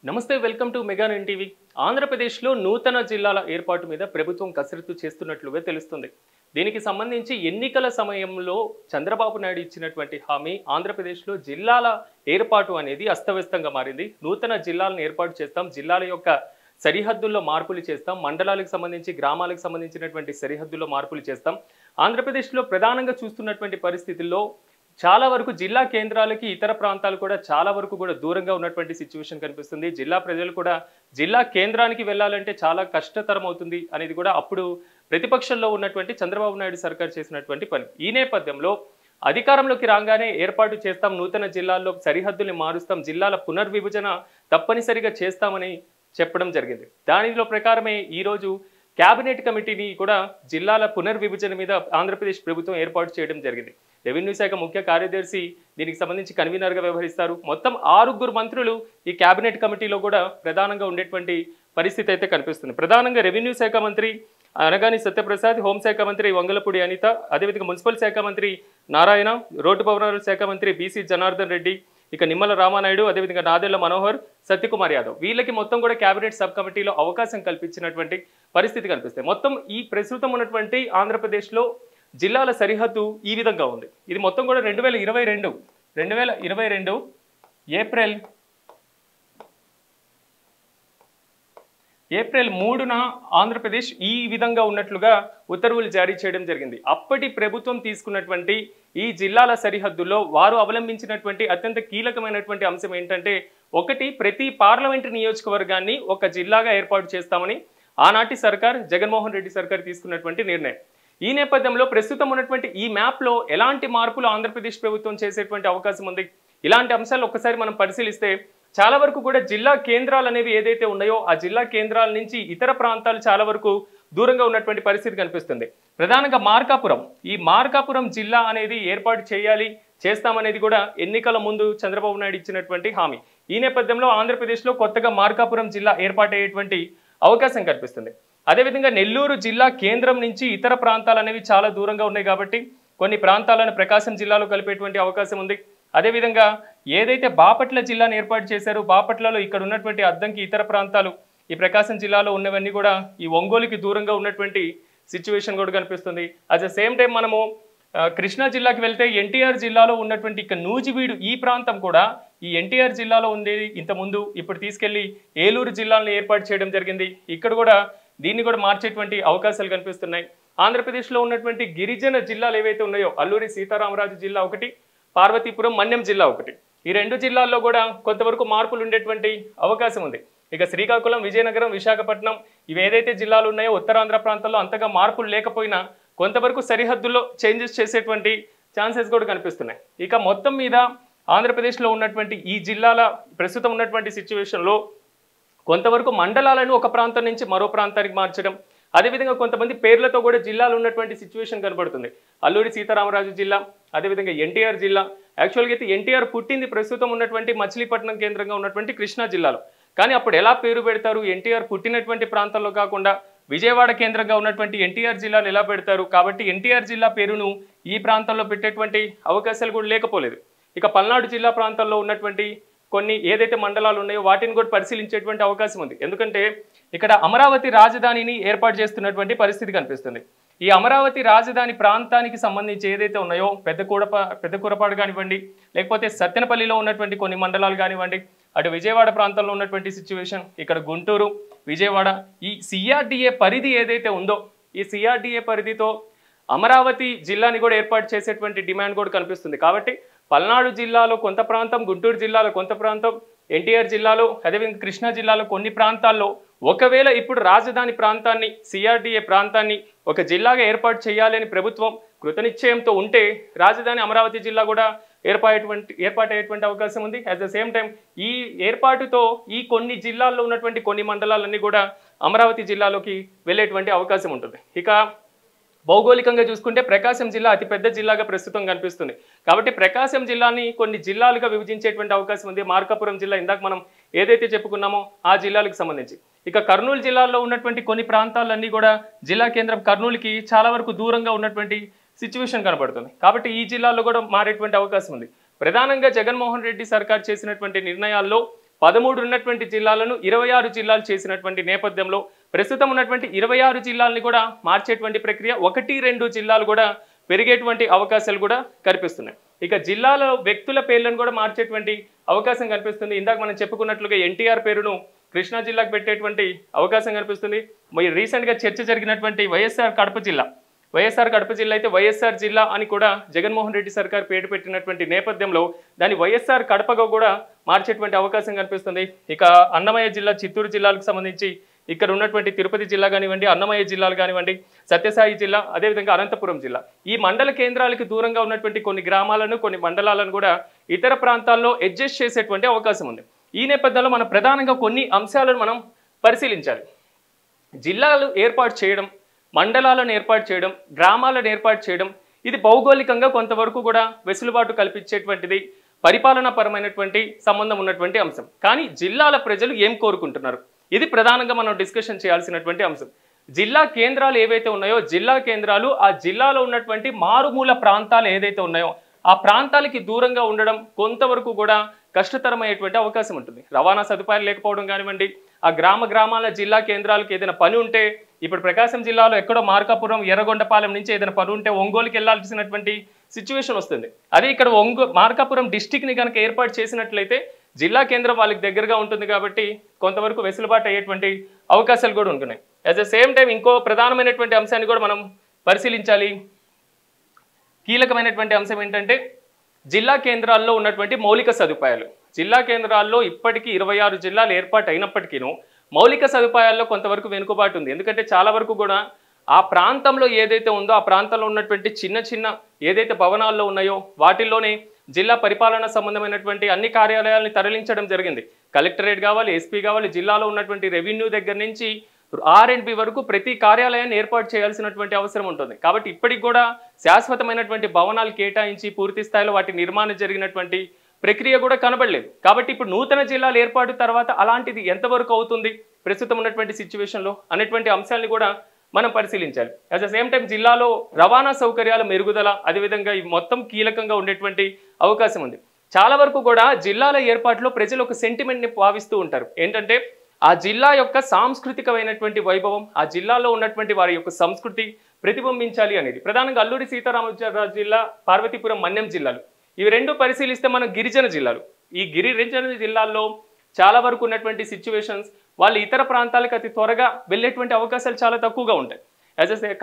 నమస్తే welcome to mega nine TV. ఆంధ్రప్రదేశ్లో నూతన జిల్లాల ఏర్పాటు మీద ప్రభుత్వం కసరత్తు చేస్తున్నట్లుగా తెలుస్తుంది. దీనికి సంబంధించి ఎన్నికల సమయంలో చంద్రబాబు నాయుడు ఇచ్చినటువంటి హామీ ఆంధ్రప్రదేశ్లో జిల్లాల ఏర్పాటు అనేది అస్తవ్యస్తంగా మారింది. నూతన జిల్లాలను ఏర్పాటు చేస్తాం, జిల్లాల యొక్క సరిహద్దుల్లో మార్పులు చేస్తాం, మండలాలకు సంబంధించి గ్రామాలకు సంబంధించినటువంటి సరిహద్దుల్లో మార్పులు చేస్తాం. ఆంధ్రప్రదేశ్లో ప్రధానంగా చూస్తున్నటువంటి పరిస్థితుల్లో చాలా వరకు జిల్లా కేంద్రాలకి ఇతర ప్రాంతాలు కూడా చాలా వరకు కూడా దూరంగా ఉన్నటువంటి సిచ్యువేషన్ కనిపిస్తుంది. జిల్లా ప్రజలు కూడా జిల్లా కేంద్రానికి వెళ్ళాలంటే చాలా కష్టతరం అవుతుంది అనేది కూడా అప్పుడు ప్రతిపక్షంలో ఉన్నటువంటి చంద్రబాబు నాయుడు సర్కార్ చేసినటువంటి పని. ఈ నేపథ్యంలో అధికారంలోకి రాగానే ఏర్పాటు చేస్తాం, నూతన జిల్లాల్లో సరిహద్దుల్ని మారుస్తాం, జిల్లాల పునర్విభజన తప్పనిసరిగా చేస్తామని చెప్పడం జరిగింది. దానిలో ప్రకారమే ఈరోజు కేబినెట్ కమిటీని కూడా జిల్లాల పునర్విభజన మీద ఆంధ్రప్రదేశ్ ప్రభుత్వం ఏర్పాటు చేయడం జరిగింది. రెవెన్యూ శాఖ ముఖ్య కార్యదర్శి దీనికి సంబంధించి కన్వీనర్గా వ్యవహరిస్తారు. మొత్తం 6 మంత్రులు ఈ కేబినెట్ కమిటీలో కూడా ప్రధానంగా ఉండేటువంటి పరిస్థితి అయితే కనిపిస్తుంది. ప్రధానంగా రెవెన్యూ శాఖ మంత్రి అనగాని సత్యప్రసాద్, హోంశాఖ మంత్రి వంగలపూడి అనిత, అదేవిధంగా మున్సిపల్ శాఖ మంత్రి నారాయణ, రోడ్డు భవనాల శాఖ మంత్రి బీసీ జనార్దన్ రెడ్డి, ఇక నిమ్మల రామానాయుడు, అదేవిధంగా నాదెళ్ల మనోహర్, సత్యకుమార్ యాదవ్, వీళ్ళకి మొత్తం కూడా కేబినెట్ సబ్ కమిటీలో అవకాశం కల్పించినటువంటి పరిస్థితి కనిపిస్తుంది. మొత్తం ఈ ప్రస్తుతం ఉన్నటువంటి ఆంధ్రప్రదేశ్లో జిల్లాల సరిహద్దు ఈ విధంగా ఉంది. ఇది మొత్తం కూడా 2022 ఏప్రిల్ 3న ఆంధ్రప్రదేశ్ ఈ విధంగా ఉన్నట్లుగా ఉత్తర్వులు జారీ చేయడం జరిగింది. అప్పటి ప్రభుత్వం తీసుకున్నటువంటి ఈ జిల్లాల సరిహద్దుల్లో వారు అవలంబించినటువంటి అత్యంత కీలకమైనటువంటి అంశం ఏంటంటే, ఒకటి, ప్రతి పార్లమెంటు నియోజకవర్గాన్ని ఒక జిల్లాగా ఏర్పాటు చేస్తామని ఆనాటి సర్కార్, జగన్మోహన్ రెడ్డి సర్కార్ తీసుకున్నటువంటి నిర్ణయం. ఈ నేపథ్యంలో ప్రస్తుతం ఉన్నటువంటి ఈ మ్యాప్లో ఎలాంటి మార్పులు ఆంధ్రప్రదేశ్ ప్రభుత్వం చేసేటువంటి అవకాశం ఉంది? ఇలాంటి అంశాలు ఒక్కసారి మనం పరిశీలిస్తే చాలా వరకు కూడా జిల్లా కేంద్రాలు అనేవి ఏదైతే ఉన్నాయో ఆ జిల్లా కేంద్రాల నుంచి ఇతర ప్రాంతాలు చాలా వరకు దూరంగా ఉన్నటువంటి పరిస్థితి కనిపిస్తుంది. ప్రధానంగా ఈ మార్కాపురం జిల్లా అనేది ఏర్పాటు చేస్తామనేది కూడా ఎన్నికల ముందు చంద్రబాబు నాయుడు ఇచ్చినటువంటి హామీ. ఈ నేపథ్యంలో ఆంధ్రప్రదేశ్లో కొత్తగా మార్కాపురం జిల్లా ఏర్పాటయ్యేటువంటి అవకాశం కనిపిస్తుంది. అదేవిధంగా నెల్లూరు జిల్లా కేంద్రం నుంచి ఇతర ప్రాంతాలు అనేవి చాలా దూరంగా ఉన్నాయి కాబట్టి కొన్ని ప్రాంతాలను ప్రకాశం జిల్లాలో కలిపేటువంటి అవకాశం ఉంది. అదేవిధంగా ఏదైతే బాపట్ల జిల్లాను ఏర్పాటు చేశారో బాపట్లలో ఇక్కడ ఉన్నటువంటి అద్దంకి ఇతర ప్రాంతాలు ఈ ప్రకాశం జిల్లాలో ఉన్నవన్నీ కూడా ఈ ఒంగోలుకి దూరంగా ఉన్నటువంటి సిచ్యువేషన్ కూడా కనిపిస్తుంది. అట్ ద సేమ్ టైం మనము కృష్ణా జిల్లాకి వెళ్తే ఎన్టీఆర్ జిల్లాలో ఉన్నటువంటి ఇక నూజివీడు ఈ ప్రాంతం కూడా ఈ ఎన్టీఆర్ జిల్లాలో ఉండేది ఇంతకుముందు, ఇప్పుడు తీసుకెళ్లి ఏలూరు జిల్లాలను ఏర్పాటు చేయడం జరిగింది. ఇక్కడ కూడా దీన్ని కూడా మార్చేటువంటి అవకాశాలు కనిపిస్తున్నాయి. ఆంధ్రప్రదేశ్లో ఉన్నటువంటి గిరిజన జిల్లాలు ఏవైతే ఉన్నాయో అల్లూరి సీతారామరాజు జిల్లా ఒకటి, పార్వతీపురం మన్యం జిల్లా ఒకటి, ఈ 2 జిల్లాల్లో కూడా కొంతవరకు మార్పులు ఉండేటువంటి అవకాశం ఉంది. ఇక శ్రీకాకుళం, విజయనగరం, విశాఖపట్నం ఇవి ఏదైతే జిల్లాలు ఉన్నాయో ఉత్తరాంధ్ర ప్రాంతాల్లో అంతగా మార్పులు లేకపోయినా కొంతవరకు సరిహద్దుల్లో చేంజెస్ చేసేటువంటి ఛాన్సెస్ కూడా కనిపిస్తున్నాయి. ఇక మొత్తం మీద ఆంధ్రప్రదేశ్లో ఉన్నటువంటి ఈ జిల్లాల ప్రస్తుతం ఉన్నటువంటి సిచ్యువేషన్లో కొంతవరకు మండలాలను ఒక ప్రాంతం నుంచి మరో ప్రాంతానికి మార్చడం, అదేవిధంగా కొంతమంది పేర్లతో కూడా జిల్లాలు ఉన్నటువంటి సిచ్యువేషన్ కనబడుతుంది. అల్లూరి సీతారామరాజు జిల్లా, అదేవిధంగా ఎన్టీఆర్ జిల్లా. యాక్చువల్గా అయితే ఎన్టీఆర్ పుట్టింది ప్రస్తుతం ఉన్నటువంటి మచిలీపట్నం కేంద్రంగా ఉన్నటువంటి కృష్ణా జిల్లాలో. కానీ అప్పుడు ఎలా పేరు పెడతారు? ఎన్టీఆర్ పుట్టినటువంటి ప్రాంతంలో కాకుండా విజయవాడ కేంద్రంగా ఉన్నటువంటి ఎన్టీఆర్ జిల్లాను ఎలా పెడతారు? కాబట్టి ఎన్టీఆర్ జిల్లా పేరును ఈ ప్రాంతంలో పెట్టేటువంటి అవకాశాలు కూడా లేకపోలేదు. ఇక పల్నాడు జిల్లా ప్రాంతంలో ఉన్నటువంటి కొన్ని ఏదైతే మండలాలు ఉన్నాయో వాటిని కూడా పరిశీలించేటువంటి అవకాశం ఉంది. ఎందుకంటే ఇక్కడ అమరావతి రాజధానిని ఏర్పాటు చేస్తున్నటువంటి పరిస్థితి కనిపిస్తుంది. ఈ అమరావతి రాజధాని ప్రాంతానికి సంబంధించి ఏదైతే ఉన్నాయో పెద్దకూరపాడు కానివ్వండి, లేకపోతే సత్తెనపల్లిలో ఉన్నటువంటి కొన్ని మండలాలు కానివ్వండి, అటు విజయవాడ ప్రాంతంలో ఉన్నటువంటి సిచ్యువేషన్, ఇక్కడ గుంటూరు, విజయవాడ, ఈ సిఆర్డిఏ పరిధి ఏదైతే ఉందో ఈ సిఆర్డిఏ పరిధితో అమరావతి జిల్లాని కూడా ఏర్పాటు చేసేటువంటి డిమాండ్ కూడా కనిపిస్తుంది. కాబట్టి పల్నాడు జిల్లాలో కొంత ప్రాంతం, గుంటూరు జిల్లాలో కొంత ప్రాంతం, ఎన్టీఆర్ జిల్లాలో, అదేవిధంగా కృష్ణా జిల్లాలో కొన్ని ప్రాంతాల్లో ఒకవేళ ఇప్పుడు రాజధాని ప్రాంతాన్ని, సిఆర్డిఏ ప్రాంతాన్ని ఒక జిల్లాగా ఏర్పాటు చేయాలని ప్రభుత్వం కృతనిశ్చయంతో ఉంటే రాజధాని అమరావతి జిల్లా కూడా ఏర్పాటయ్యేటువంటి అవకాశం ఉంది. అట్ ద సేమ్ టైం ఈ ఏర్పాటుతో ఈ కొన్ని జిల్లాల్లో ఉన్నటువంటి కొన్ని మండలాలన్నీ కూడా అమరావతి జిల్లాలోకి వెళ్ళేటువంటి అవకాశం ఉంటుంది. ఇక భౌగోళికంగా చూసుకుంటే ప్రకాశం జిల్లా అతిపెద్ద జిల్లాగా ప్రస్తుతం కనిపిస్తుంది. కాబట్టి ప్రకాశం జిల్లాని కొన్ని జిల్లాలుగా విభజించేటువంటి అవకాశం ఉంది. మార్కాపురం జిల్లా ఇందాక మనం ఏదైతే చెప్పుకున్నామో ఆ జిల్లాలకు సంబంధించి. ఇక కర్నూలు జిల్లాలో ఉన్నటువంటి కొన్ని ప్రాంతాలన్నీ కూడా జిల్లా కేంద్రం కర్నూలుకి చాలా వరకు దూరంగా ఉన్నటువంటి సిచ్యువేషన్ కనబడుతుంది. కాబట్టి ఈ జిల్లాల్లో కూడా మారేటువంటి అవకాశం ఉంది. ప్రధానంగా జగన్మోహన్ రెడ్డి సర్కార్ చేసినటువంటి నిర్ణయాల్లో 13 ఉన్నటువంటి జిల్లాలను 26 జిల్లాలు చేసినటువంటి నేపథ్యంలో ప్రస్తుతం ఉన్నటువంటి 26 జిల్లాలని కూడా మార్చేటువంటి ప్రక్రియ 1-2 జిల్లాలు కూడా పెరిగేటువంటి అవకాశాలు కూడా కనిపిస్తున్నాయి. ఇక జిల్లాలో వ్యక్తుల పేర్లను కూడా మార్చేటువంటి అవకాశం కనిపిస్తుంది. ఇందాక మనం చెప్పుకున్నట్లుగా ఎన్టీఆర్ పేరును కృష్ణా జిల్లాకు పెట్టేటువంటి అవకాశం కనిపిస్తుంది. రీసెంట్గా చర్చ జరిగినటువంటి వైఎస్ఆర్ కడప జిల్లా అయితే వైఎస్ఆర్ జిల్లా అని కూడా జగన్మోహన్ రెడ్డి సర్కార్ పేరు పెట్టినటువంటి నేపథ్యంలో దాని వైఎస్ఆర్ కడపగా కూడా మార్చేటువంటి అవకాశం కనిపిస్తుంది. ఇక అన్నమయ్య జిల్లా, చిత్తూరు జిల్లాలకు సంబంధించి ఇక్కడ ఉన్నటువంటి తిరుపతి జిల్లా కానివ్వండి, అన్నమయ్య జిల్లాలు కానివ్వండి, సత్యసాయి జిల్లా, అదేవిధంగా అనంతపురం జిల్లా, ఈ మండల కేంద్రాలకు దూరంగా ఉన్నటువంటి కొన్ని గ్రామాలను, కొన్ని మండలాలను కూడా ఇతర ప్రాంతాల్లో అడ్జస్ట్ చేసేటువంటి అవకాశం ఉంది. ఈ నేపథ్యంలో మనం ప్రధానంగా కొన్ని అంశాలను మనం పరిశీలించాలి. జిల్లాలు ఏర్పాటు చేయడం, మండలాలను ఏర్పాటు చేయడం, గ్రామాలను ఏర్పాటు చేయడం, ఇది భౌగోళికంగా కొంతవరకు కూడా వెసులుబాటు కల్పించేటువంటిది, పరిపాలనాపరమైనటువంటి సంబంధం ఉన్నటువంటి అంశం. కానీ జిల్లాల ప్రజలు ఏం కోరుకుంటున్నారు, ఇది ప్రధానంగా మనం డిస్కషన్ చేయాల్సినటువంటి అంశం. జిల్లా కేంద్రాలు ఏవైతే ఉన్నాయో, జిల్లా కేంద్రాలు ఆ జిల్లాలో ఉన్నటువంటి మారుమూల ప్రాంతాలు ఏదైతే ఉన్నాయో ఆ ప్రాంతాలకి దూరంగా ఉండడం కొంతవరకు కూడా కష్టతరమయ్యేటువంటి అవకాశం ఉంటుంది. రవాణా సదుపాయాలు లేకపోవడం కానివ్వండి, ఆ గ్రామాల జిల్లా కేంద్రాలకు ఏదైనా పని ఉంటే, ఇప్పుడు ప్రకాశం జిల్లాలో ఎక్కడో మార్కాపురం, ఎర్రగొండపాలెం నుంచి ఏదైనా పని ఉంటే ఒంగోలుకి వెళ్లాల్సినటువంటి సిచ్యువేషన్ వస్తుంది. అదే ఇక్కడ మార్కాపురం డిస్టిక్ని కనుక ఏర్పాటు చేసినట్లయితే జిల్లా కేంద్రం వాళ్ళకి దగ్గరగా ఉంటుంది కాబట్టి కొంతవరకు వెసులుబాటు అయ్యేటువంటి అవకాశాలు కూడా ఉంటున్నాయి. అట్ ద సేమ్ టైం ఇంకో ప్రధానమైనటువంటి అంశాన్ని కూడా మనం పరిశీలించాలి. కీలకమైనటువంటి అంశం ఏంటంటే జిల్లా కేంద్రాల్లో ఉన్నటువంటి మౌలిక సదుపాయాలు. జిల్లా కేంద్రాల్లో ఇప్పటికీ 26 జిల్లాలు ఏర్పాటు అయినప్పటికీను మౌలిక సదుపాయాల్లో కొంతవరకు వెనుకబాటు ఉంది. ఎందుకంటే చాలా వరకు కూడా ఆ ప్రాంతంలో ఏదైతే ఉందో ఆ ప్రాంతంలో ఉన్నటువంటి చిన్న ఏదైతే భవనాల్లో ఉన్నాయో వాటిల్లోనే జిల్లా పరిపాలన సంబంధమైనటువంటి అన్ని కార్యాలయాలని తరలించడం జరిగింది. కలెక్టరేట్ కావాలి, ఎస్పీ కావాలి, జిల్లాలో ఉన్నటువంటి రెవెన్యూ దగ్గర నుంచి R&B వరకు ప్రతి కార్యాలయాన్ని ఏర్పాటు చేయాల్సినటువంటి అవసరం ఉంటుంది. కాబట్టి ఇప్పటికి కూడా శాశ్వతమైనటువంటి భవనాలు కేటాయించి పూర్తి స్థాయిలో వాటి నిర్మాణం జరిగినటువంటి ప్రక్రియ కూడా కనబడలేదు. కాబట్టి ఇప్పుడు నూతన జిల్లాల ఏర్పాటు తర్వాత అలాంటిది ఎంతవరకు అవుతుంది ప్రస్తుతం ఉన్నటువంటి సిచ్యువేషన్లో అనేటువంటి అంశాలను కూడా మనం పరిశీలించాలి. అట్ ద సేమ్ టైం జిల్లాలో రవాణా సౌకర్యాల మెరుగుదల, అదేవిధంగా ఇవి మొత్తం కీలకంగా ఉండేటువంటి అవకాశం ఉంది. చాలా వరకు కూడా జిల్లాల ఏర్పాటులో ప్రజలు ఒక సెంటిమెంట్ని భావిస్తూ ఉంటారు. ఏంటంటే ఆ జిల్లా యొక్క సాంస్కృతికమైనటువంటి వైభవం, ఆ జిల్లాలో ఉన్నటువంటి వారి యొక్క సంస్కృతి ప్రతిబింబించాలి అనేది. ప్రధానంగా అల్లూరి సీతారామరాజు జిల్లా, పార్వతీపురం, మన్యం జిల్లాలు, ఇవి రెండు పరిశీలిస్తే మనం గిరిజన జిల్లాలు, ఈ గిరిజన జిల్లాల్లో చాలా వరకు ఉన్నటువంటి సిచ్యువేషన్స్ వాళ్ళు ఇతర ప్రాంతాలకు అతి త్వరగా వెళ్ళేటువంటి అవకాశాలు చాలా తక్కువగా ఉంటాయి.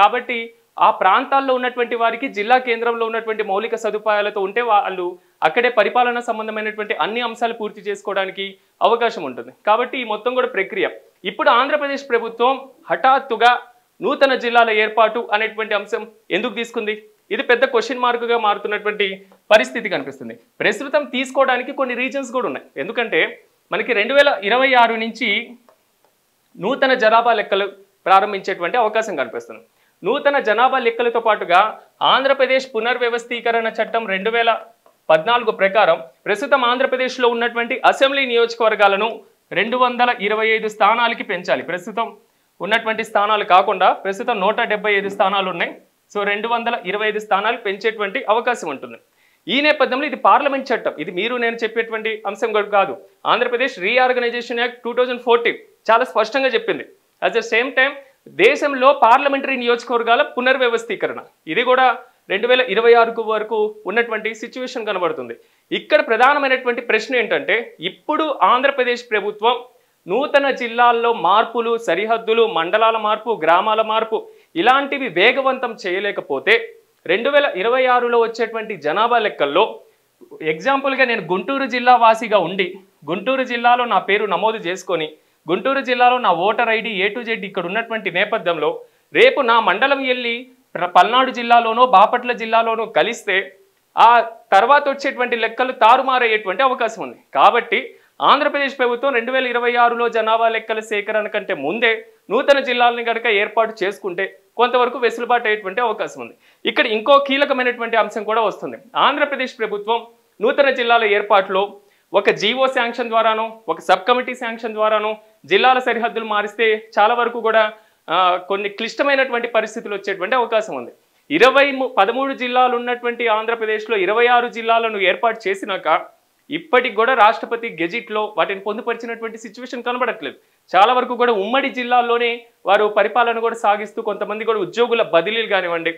కాబట్టి ఆ ప్రాంతాల్లో ఉన్నటువంటి వారికి జిల్లా కేంద్రంలో ఉన్నటువంటి మౌలిక సదుపాయాలతో ఉంటే వాళ్ళు అక్కడే పరిపాలన సంబంధమైనటువంటి అన్ని అంశాలు పూర్తి చేసుకోవడానికి అవకాశం ఉంటుంది. కాబట్టి ఈ మొత్తం కూడా ప్రక్రియ ఇప్పుడు ఆంధ్రప్రదేశ్ ప్రభుత్వం హఠాత్తుగా నూతన జిల్లాల ఏర్పాటు అనేటువంటి అంశం ఎందుకు తీసుకుంది, ఇది పెద్ద క్వశ్చన్ మార్క్గా మారుతున్నటువంటి పరిస్థితి కనిపిస్తుంది. ప్రస్తుతం తీసుకోవడానికి కొన్ని రీజన్స్ కూడా ఉన్నాయి. ఎందుకంటే మనకి 2026 నుంచి నూతన జనాభా లెక్కలు ప్రారంభించేటువంటి అవకాశం కనిపిస్తుంది. నూతన జనాభా లెక్కలతో పాటుగా ఆంధ్రప్రదేశ్ పునర్వ్యవస్థీకరణ చట్టం 2014 ప్రకారం ప్రస్తుతం ఆంధ్రప్రదేశ్లో ఉన్నటువంటి అసెంబ్లీ నియోజకవర్గాలను 225 స్థానాలకి పెంచాలి. ప్రస్తుతం ఉన్నటువంటి స్థానాలు కాకుండా ప్రస్తుతం 175 స్థానాలు ఉన్నాయి. సో 225 స్థానాలు పెంచేటువంటి అవకాశం ఉంటుంది. ఈ నేపథ్యంలో ఇది పార్లమెంట్ చట్టం, ఇది మీరు నేను చెప్పేటువంటి అంశం కాదు. ఆంధ్రప్రదేశ్ రీఆర్గనైజేషన్ యాక్ట్ 2014 చాలా స్పష్టంగా చెప్పింది. అట్ ద సేమ్ టైం దేశంలో పార్లమెంటరీ నియోజకవర్గాల పునర్వ్యవస్థీకరణ, ఇది కూడా 2026 వరకు ఉన్నటువంటి సిచ్యువేషన్ కనబడుతుంది. ఇక్కడ ప్రధానమైనటువంటి ప్రశ్న ఏంటంటే ఇప్పుడు ఆంధ్రప్రదేశ్ ప్రభుత్వం నూతన జిల్లాల్లో మార్పులు, సరిహద్దులు, మండలాల మార్పు, గ్రామాల మార్పు ఇలాంటివి వేగవంతం చేయలేకపోతే 2026లో వచ్చేటువంటి జనాభా లెక్కల్లో ఎగ్జాంపుల్గా నేను గుంటూరు జిల్లా వాసిగా ఉండి గుంటూరు జిల్లాలో నా పేరు నమోదు చేసుకొని గుంటూరు జిల్లాలో నా voter ID A to Z ఇక్కడ ఉన్నటువంటి నేపథ్యంలో రేపు నా మండలం వెళ్ళి పల్నాడు జిల్లాలోనో బాపట్ల జిల్లాలోనో కలిస్తే ఆ తర్వాత వచ్చేటువంటి లెక్కలు తారుమారయ్యేటువంటి అవకాశం ఉంది. కాబట్టి ఆంధ్రప్రదేశ్ ప్రభుత్వం 2026లో జనాభా లెక్కల సేకరణ కంటే ముందే నూతన జిల్లాలని కనుక ఏర్పాటు చేసుకుంటే కొంతవరకు వెసులుబాటు అయ్యేటువంటి అవకాశం ఉంది. ఇక్కడ ఇంకో కీలకమైనటువంటి అంశం కూడా వస్తుంది. ఆంధ్రప్రదేశ్ ప్రభుత్వం నూతన జిల్లాల ఏర్పాటులో ఒక జీవో శాంక్షన్ ద్వారానో ఒక సబ్ కమిటీ శాంక్షన్ ద్వారానో జిల్లాల సరిహద్దులు మారిస్తే చాలా వరకు కూడా కొన్ని క్లిష్టమైనటువంటి పరిస్థితులు వచ్చేటువంటి అవకాశం ఉంది. 13 జిల్లాలు ఉన్నటువంటి ఆంధ్రప్రదేశ్లో 26 జిల్లాలను ఏర్పాటు చేసినాక ఇప్పటికి కూడా రాష్ట్రపతి గెజిట్లో వాటిని పొందుపరిచినటువంటి సిచ్యువేషన్ కనబడట్లేదు. చాలా వరకు కూడా ఉమ్మడి జిల్లాల్లోనే వారు పరిపాలన కూడా సాగిస్తూ కొంతమంది కూడా ఉద్యోగుల బదిలీలు కానివ్వండి,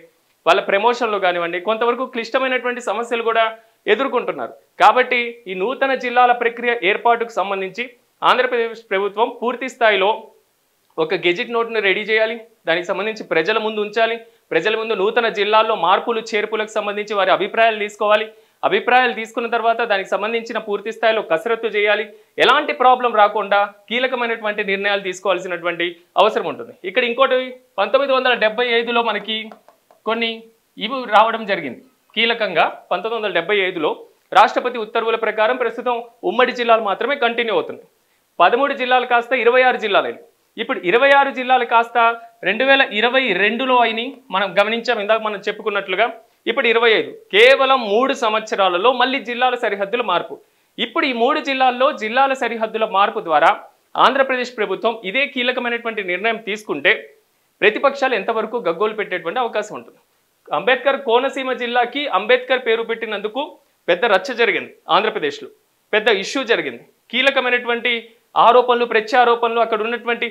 వాళ్ళ ప్రమోషన్లు కానివ్వండి, కొంతవరకు క్లిష్టమైనటువంటి సమస్యలు కూడా ఎదుర్కొంటున్నారు. కాబట్టి ఈ నూతన జిల్లాల ప్రక్రియ ఏర్పాటుకు సంబంధించి ఆంధ్రప్రదేశ్ ప్రభుత్వం పూర్తి స్థాయిలో ఒక గెజిట్ నోట్ను రెడీ చేయాలి. దానికి సంబంధించి ప్రజల ముందు ఉంచాలి. ప్రజల ముందు నూతన జిల్లాల్లో మార్పులు చేర్పులకు సంబంధించి వారి అభిప్రాయాలు తీసుకోవాలి. అభిప్రాయాలు తీసుకున్న తర్వాత దానికి సంబంధించిన పూర్తి స్థాయిలో కసరత్తు చేయాలి. ఎలాంటి ప్రాబ్లం రాకుండా కీలకమైనటువంటి నిర్ణయాలు తీసుకోవాల్సినటువంటి అవసరం ఉంటుంది. ఇక్కడ ఇంకోటి 1975లో మనకి కొన్ని ఇవి రావడం జరిగింది. కీలకంగా 1975లో రాష్ట్రపతి ఉత్తర్వుల ప్రకారం ప్రస్తుతం ఉమ్మడి జిల్లాలు మాత్రమే కంటిన్యూ అవుతున్నాయి. 13 జిల్లాలు కాస్త 26 జిల్లాలు. ఇప్పుడు 26 జిల్లాలు కాస్త 2022లో అయినాయి. మనం గమనించాం, ఇందాక మనం చెప్పుకున్నట్లుగా. ఇప్పుడు 25, కేవలం 3 సంవత్సరాలలో మళ్ళీ జిల్లాల సరిహద్దుల మార్పు. ఇప్పుడు ఈ 3 జిల్లాల్లో జిల్లాల సరిహద్దుల మార్పు ద్వారా ఆంధ్రప్రదేశ్ ప్రభుత్వం ఇదే కీలకమైనటువంటి నిర్ణయం తీసుకుంటే ప్రతిపక్షాలు ఎంతవరకు గగ్గోలు పెట్టేటువంటి అవకాశం ఉంటుంది. అంబేద్కర్ కోనసీమ జిల్లాకి అంబేద్కర్ పేరు పెట్టినందుకు పెద్ద రచ్చ జరిగింది. ఆంధ్రప్రదేశ్లో పెద్ద ఇష్యూ జరిగింది. కీలకమైనటువంటి ఆరోపణలు, ప్రత్యారోపణలు, అక్కడ ఉన్నటువంటి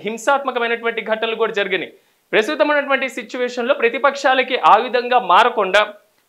హింసాత్మకమైనటువంటి ఘటనలు కూడా జరిగినాయి. ప్రస్తుతమైనటువంటి సిచ్యువేషన్లో ప్రతిపక్షాలకి ఆ విధంగా మారకుండా,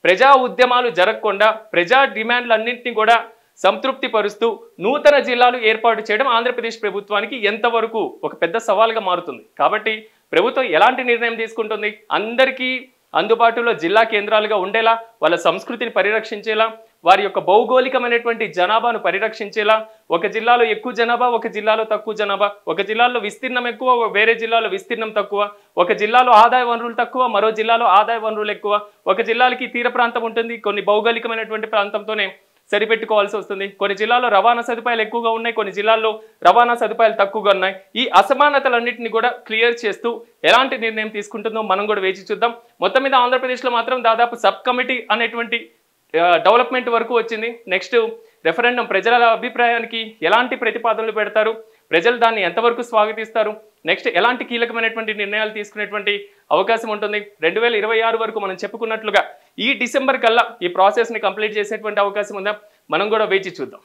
ప్రజా ఉద్యమాలు జరగకుండా, ప్రజా డిమాండ్లన్నింటినీ కూడా సంతృప్తి పరుస్తూ నూతన జిల్లాలు ఏర్పాటు చేయడం ఆంధ్రప్రదేశ్ ప్రభుత్వానికి ఎంతవరకు ఒక పెద్ద సవాల్గా మారుతుంది. కాబట్టి ప్రభుత్వం ఎలాంటి నిర్ణయం తీసుకుంటుంది? అందరికీ అందుబాటులో జిల్లా కేంద్రాలుగా ఉండేలా, వాళ్ళ సంస్కృతిని పరిరక్షించేలా, వారి యొక్క భౌగోళికమైనటువంటి జనాభాను పరిరక్షించేలా, ఒక జిల్లాలో ఎక్కువ జనాభా, ఒక జిల్లాలో తక్కువ జనాభా, ఒక జిల్లాలో విస్తీర్ణం ఎక్కువ, వేరే జిల్లాలో విస్తీర్ణం తక్కువ, ఒక జిల్లాలో ఆదాయ వనరులు తక్కువ, మరో జిల్లాలో ఆదాయ వనరులు ఎక్కువ, ఒక జిల్లాలకి తీర ప్రాంతం ఉంటుంది, కొన్ని భౌగోళికమైనటువంటి ప్రాంతంతోనే సరిపెట్టుకోవాల్సి వస్తుంది, కొన్ని జిల్లాల్లో రవాణా సదుపాయాలు ఎక్కువగా ఉన్నాయి, కొన్ని జిల్లాల్లో రవాణా సదుపాయాలు తక్కువగా ఉన్నాయి. ఈ అసమానతలన్నింటినీ కూడా క్లియర్ చేస్తూ ఎలాంటి నిర్ణయం తీసుకుంటుందో మనం కూడా వేచి చూద్దాం. మొత్తం మీద ఆంధ్రప్రదేశ్లో మాత్రం దాదాపు సబ్ కమిటీ అనేటువంటి డెవలప్మెంట్ వరకు వచ్చింది. నెక్స్ట్ రెఫరెండం, ప్రజల అభిప్రాయానికి ఎలాంటి ప్రతిపాదనలు పెడతారు, ప్రజలు దాన్ని ఎంతవరకు స్వాగతిస్తారు, నెక్స్ట్ ఎలాంటి కీలకమైనటువంటి నిర్ణయాలు తీసుకునేటువంటి అవకాశం ఉంటుంది. 2026 వరకు మనం చెప్పుకున్నట్లుగా ఈ డిసెంబర్ కల్లా ఈ ప్రాసెస్ని కంప్లీట్ చేసేటువంటి అవకాశం ఉందా, మనం కూడా వేచి చూద్దాం.